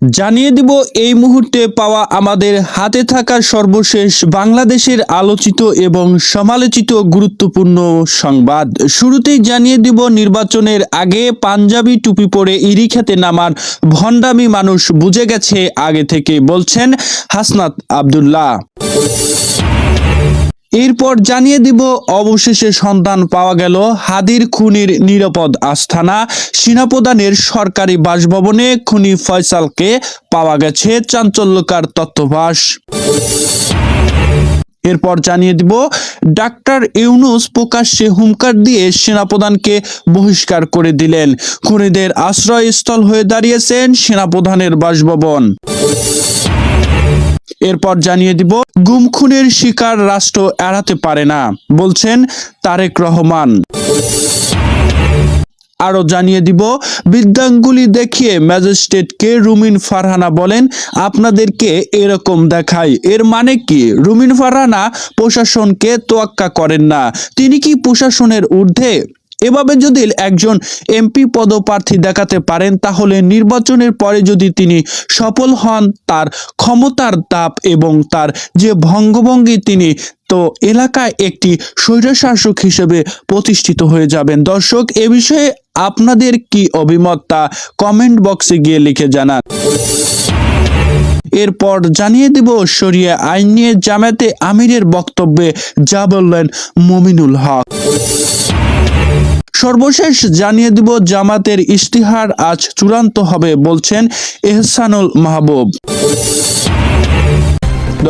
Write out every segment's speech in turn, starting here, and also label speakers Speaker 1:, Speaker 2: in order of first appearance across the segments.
Speaker 1: জানিয়ে দিব এই মুহূর্তে পাওয়া আমাদের হাতে থাকা সর্বশেষ বাংলাদেশের আলোচিত এবং সমালোচিত গুরুত্বপূর্ণ সংবাদ। শুরুতেই জানিয়ে দিব নির্বাচনের আগে পাঞ্জাবি টুপি পরে ইরি খেতে নামার ভণ্ডামি মানুষ বুঝে গেছে আগে থেকে, বলছেন হাসনাত আব্দুল্লাহ। এরপর জানিয়ে দিব অবশেষে সন্ধান পাওয়া গেল হাদির খুনির নিরাপদ আস্তানা। সেনাপ্রধানের সরকারি বাসভবনে খুনি ফয়সালকে পাওয়া গেছে চাঞ্চল্যকর তথ্যভাস। এরপর জানিয়ে দিব ডাক্তার ইউনূস প্রকাশ্যে হুঙ্কার দিয়ে সেনাপ্রধানকে বহিষ্কার করে দিলেন। খুনিদের আশ্রয়স্থল হয়ে দাঁড়িয়েছেন সেনাপ্রধানের বাসভবন। এরপর জানিয়ে দিব গুম খুনের শিকার রাষ্ট্র এড়াতে পারে না, বলছেন তারেক রহমান। আরো জানিয়ে দিব বৃদ্ধাঙ্গুলি দেখিয়ে ম্যাজিস্ট্রেটকে রুমিন ফারহানা বলেন, আপনাদেরকে এরকম দেখাই। এর মানে কি? রুমিন ফারহানা প্রশাসনকে তোয়াক্কা করেন না, তিনি কি প্রশাসনের ঊর্ধ্বে? এভাবে যদি একজন এমপি পদপ্রার্থী দেখাতে পারেন, তাহলে নির্বাচনের পরে যদি তিনি সফল হন, তার ক্ষমতার দাপ এবং তার যে ভঙ্গভঙ্গি, তিনি তো এলাকায় একটি স্বৈরশাসক হিসেবে প্রতিষ্ঠিত হয়ে যাবেন। দর্শক, এ বিষয়ে আপনাদের কি অভিমত তা কমেন্ট বক্সে গিয়ে লিখে জানান। এরপর জানিয়ে দিব শরিয়া আইন নিয়ে জামায়াতে আমিরের বক্তব্যে যা বললেন মমিনুল হক। সর্বশেষ জানিয়ে দিব জামাতের ইশতিহার আজ চূড়ান্ত হবে, বলছেন এহসানুল মাহবুব।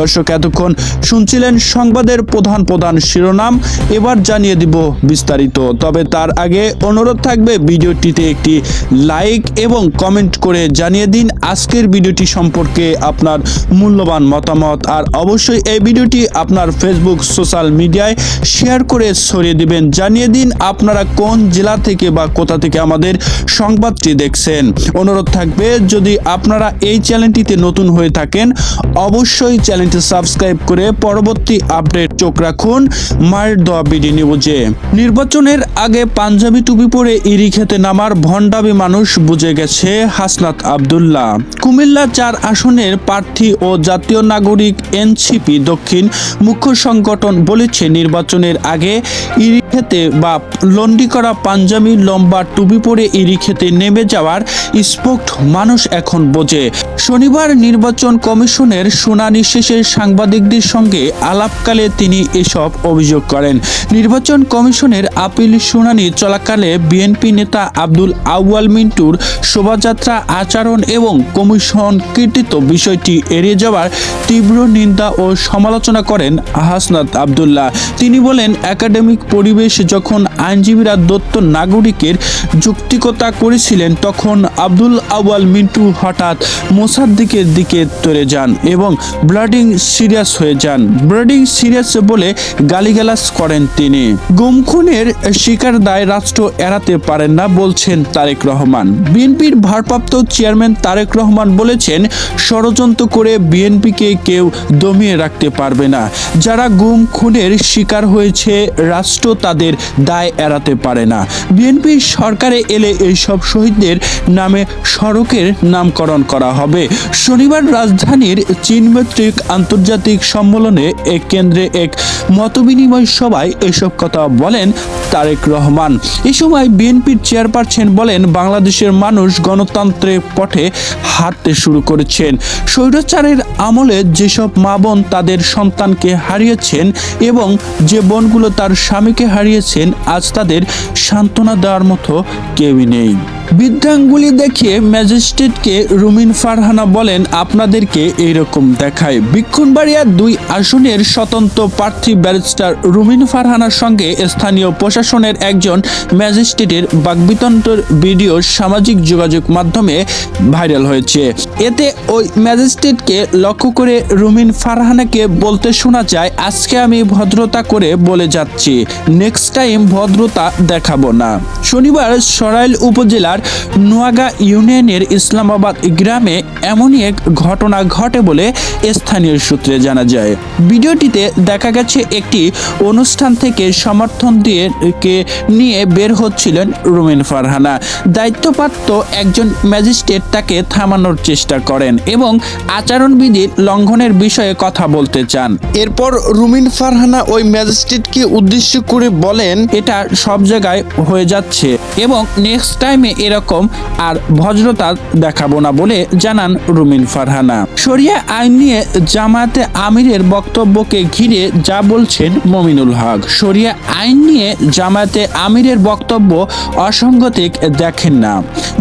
Speaker 1: দর্শক, এতক্ষণ শুনছিলেন সংবাদের প্রধান শিরোনাম। এবার জানিয়ে দিব বিস্তারিত। তবে তার আগে অনুরোধ থাকবে ভিডিওটিতে একটি লাইক এবং কমেন্ট করে জানিয়ে দিন আজকের ভিডিওটি সম্পর্কে আপনার মূল্যবান মতামত। আর অবশ্যই এই ভিডিওটি আপনার ফেসবুক সোশ্যাল মিডিয়ায় শেয়ার করে ছড়িয়ে দিবেন। জানিয়ে দিন আপনারা কোন জেলা থেকে বা কোথা থেকে আমাদের সংবাদটি দেখছেন। অনুরোধ থাকবে, যদি আপনারা এই চ্যানেলটিতে নতুন হয়ে থাকেন, অবশ্যই চ্যানেলটি সাবস্ক্রাইব করে পরবর্তী আপডেট চোখ রাখুন মায়ের দোয়া বিডি নিউজে। নির্বাচনের আগে পাঞ্জাবি টুপি পরে ইরি খেতে নামার ভণ্ডামি মানুষ বুঝে গেছে হাসনাত আব্দুল্লাহ। কুমিল্লা 4 আসনের প্রার্থী ও জাতীয় নাগরিক এনসিপি দক্ষিণ মুখ্য সংগঠন বলেছে, নির্বাচনের আগে ইরি খেতে বা লন্ডি করা পাঞ্জাবি লম্বা টুপি পরে ইরি খেতে নেমে যাওয়ার স্পষ্ট মানুষ এখন বোঝে। শনিবার নির্বাচন কমিশনের শুনানি শেষে সাংবাদিকদের সঙ্গে আলাপকালে তিনি এসব অভিযোগ করেন। নির্বাচন কমিশনের আপিল শুনানি চলাকালে বিএনপি নেতা আব্দুল আউয়াল মিন্টুর শোভাযাত্রা আচরণ এবং কমিশন কৃতিত্ব বিষয়টি এড়িয়ে যাওয়ার তীব্র নিন্দা ও সমালোচনা করেন হাসনাত আব্দুল্লাহ। তিনি বলেন, একাডেমিক পরিবেশ যখন আইনজীবীরা দত্ত নাগরিকের যৌক্তিকতা করেছিলেন, তখন আব্দুল আউয়াল মিন্টু হঠাৎ মোসাদ্দিকের দিকে তরে যান এবং ব্লাডিং সিরিয়াস হয়ে যান। ব্লাডিং সিরিয়াস বলে গালিগালাজ করেন তিনি। গুম খুনের শিকার দায় রাষ্ট্র এড়াতে পারেন না, বলছেন তারেক রহমান। বিএনপির ভারপ্রাপ্ত চেয়ারম্যান তারেক রহমান বলেছেন, ষড়যন্ত্র করে বিএনপিকে কেউ দমিয়ে রাখতে পারবে না। যারা গুম খুনের শিকার হয়েছে, রাষ্ট্র তাদের দায় এড়াতে পারে না। বিএনপি সরকারে এলে এইসব শহীদদের নামে সড়কের নামকরণ করা হবে। শনিবার রাজধানীর চীনভিত্তিক আন্তর্জাতিক সম্মেলনে এক কেন্দ্রে এক মতবিনিময় সভায় এসব কথা বলেন তারেক রহমান। এ সময় বিএনপির চেয়ারপারসন বলেন, বাংলাদেশের মানুষ গণতন্ত্রের পথে হাঁটতে শুরু করেছেন। স্বৈরাচারের আমলে যেসব মা বোন তাদের সন্তানকে হারিয়েছেন এবং যে বোনগুলো তার স্বামীকে হারিয়েছেন, আজ তাদের সান্ত্বনা দেওয়ার মতো কেউই নেই। বৃদ্ধাঙ্গুলি দেখিয়ে ম্যাজিস্ট্রেটকে রুমিন ফারহানা বলেন, আপনাদেরকে এইরকম দেখায়। ব্রিক্ষণবাড়িয়া 2 আসনের স্বতন্ত্র প্রার্থী ব্যারিস্টার রুমিন ফারহানার সঙ্গে স্থানীয় প্রশাসনের একজন ম্যাজিস্ট্রেটের বাকবিতণ্ডার ভিডিও সামাজিক যোগাযোগ মাধ্যমে ভাইরাল হয়েছে। এতে ওই ম্যাজিস্ট্রেটকে লক্ষ্য করে রুমিন ফারহানাকে বলতে শোনা যায়, আজকে আমি ভদ্রতা করে বলে যাচ্ছি, নেক্সট টাইম ভদ্রতা দেখাবো না। শনিবার সরাইল উপজেলার নোয়াগা ইউনিয়নের ইসলামাবাদ গ্রামে এমনই এক ঘটনা ঘটে বলে স্থানীয় সূত্রে জানা যায়। ভিডিওটিতে দেখা গেছে একটি অনুষ্ঠান থেকে সমর্থন নিয়ে বের হচ্ছিলেন রুমিন ফারহানা। দায়িত্বপ্রাপ্ত একজন ম্যাজিস্ট্রেট তাকে থামানোর চেষ্টা করেন এবং আচরণবিধি লঙ্ঘনের বিষয়ে কথা বলতে চান। এরপর রুমিন ফারহানা ওই ম্যাজিস্ট্রেটকে উদ্দেশ্য করে বলেন, এটা সব জায়গায় হয়ে যাচ্ছে এবং নেক্সট টাইমে এরকম আর ভদ্রতা দেখাবো না বলে জানান রুমিন ফারহানা। শরিয়া আইন নিয়ে জামায়াতে আমিরের বক্তব্যকে ঘিরে যা বলছেন মমিনুল হক। শরিয়া আইন নিয়ে জামায়াতে আমিরের বক্তব্য অসাংগতিক দেখেন না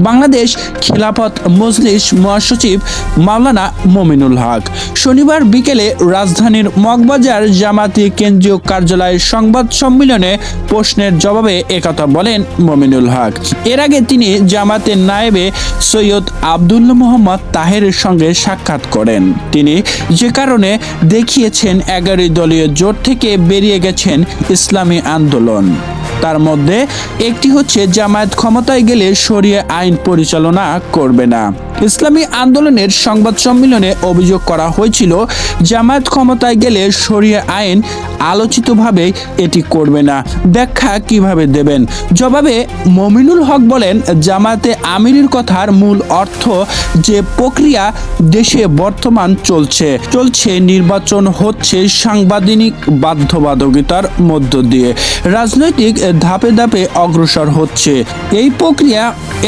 Speaker 1: বাংলাদেশ খিলাফত মজলিস মহাসচিব মাওলানা মমিনুল হক। শনিবার বিকেলে রাজধানীর মগবাজার জামায়াতি কেন্দ্রীয় কার্যালয়ের সংবাদ সম্মেলনে প্রশ্নের জবাবে একথা বলেন মমিনুল হক। এর আগে তিনি জামায়াতের নায়েবে সৈয়দ আব্দুল্লাহ মোহাম্মদ তাহেরের সঙ্গে সাক্ষাৎ করেন। তিনি যে কারণে দেখিয়েছেন 11 দলীয় জোট থেকে বেরিয়ে গেছেন ইসলামী আন্দোলন। তার মধ্যে একটি হচ্ছে জামায়াত ক্ষমতায় গেলে শরিয়া আইন পরিচালনা করবে না। ইসলামী আন্দোলনের সংবাদ সম্মেলনে অভিযোগ করা হয়েছিল, জামায়াত ক্ষমতায় গেলে শরিয়া আইন আলোচিতভাবে এটি করবে না, ব্যাখ্যা কিভাবে দেবেন? জবাবে মমিনুল হক বলেন, জামায়াতে আমিরের কথার মূল অর্থ যে প্রক্রিয়া দেশে বর্তমান চলছে নির্বাচন হচ্ছে সাংবিধানিক বাধ্যবাধকতার মধ্য দিয়ে রাজনৈতিক ধাপে ধাপে অগ্রসর হচ্ছে। এই প্রক্রিয়া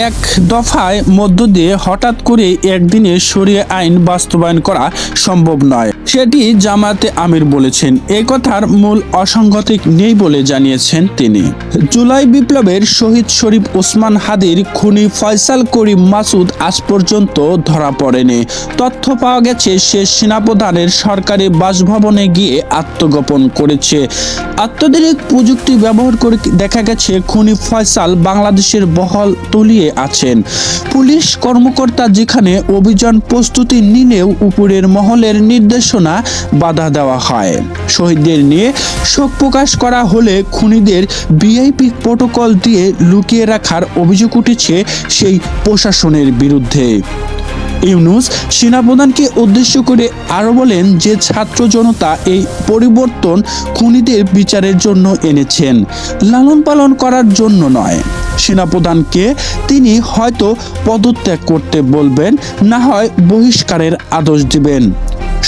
Speaker 1: এক দফায় মধ্য দিয়ে হঠাৎ করে একদিনে শরিয়া আইন বাস্তবায়ন করা সম্ভব নয়, সেটি জামায়াতে আমির বলেছেন। এই কথার মূল অসঙ্গতি নেই বলে জানিয়েছেন তিনি। জুলাই বিপ্লবের শহীদ শরীফ ওসমান হাদির খুনি ফয়সাল করিম মাসুদ আজ পর্যন্ত ধরা পড়েনি। তথ্য পাওয়া গেছে সে সেনাপ্রধানের সরকারি বাসভবনে গিয়ে আত্মগোপন করেছে। অত্যাধুনিক প্রযুক্তি ব্যবহার করে দেখা গেছে খুনি ফয়সাল বাংলাদেশের বহল তলিয়ে আছেন। পুলিশ কর্মকর্তা যেখানে অভিযান প্রস্তুতি নিলেও উপরের মহলের নির্দেশনা বাধা দেওয়া হয়। শহীদদের নিয়ে শোক প্রকাশ করা হলে খুনিদের ভিআইপি প্রোটোকল দিয়ে লুকিয়ে রাখার অভিযোগ উঠেছে সেই প্রশাসনের বিরুদ্ধে। ইউনূস সেনাপ্রধানকে উদ্দেশ্য করে আরো বলেন যে ছাত্র জনতা এই পরিবর্তন খুনিদের বিচারের জন্য এনেছেন, লালন পালন করার জন্য নয়। সেনাপ্রধানকে তিনি হয়তো পদত্যাগ করতে বলবেন, না হয় বহিষ্কারের আদেশ দিবেন,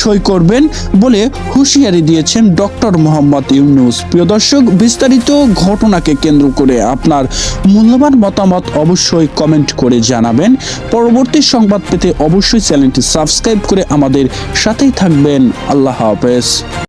Speaker 1: সই করবেন বলে হুঁশিয়ারি দিয়েছেন ডক্টর মোহাম্মদ ইউনূস। প্রিয় দর্শক, বিস্তারিত ঘটনাকে কেন্দ্র করে আপনার মূল্যবান মতামত অবশ্যই কমেন্ট করে জানাবেন। পরবর্তী সংবাদ পেতে অবশ্যই চ্যানেলটি সাবস্ক্রাইব করে আমাদের সাথেই থাকবেন। আল্লাহ হাফেজ।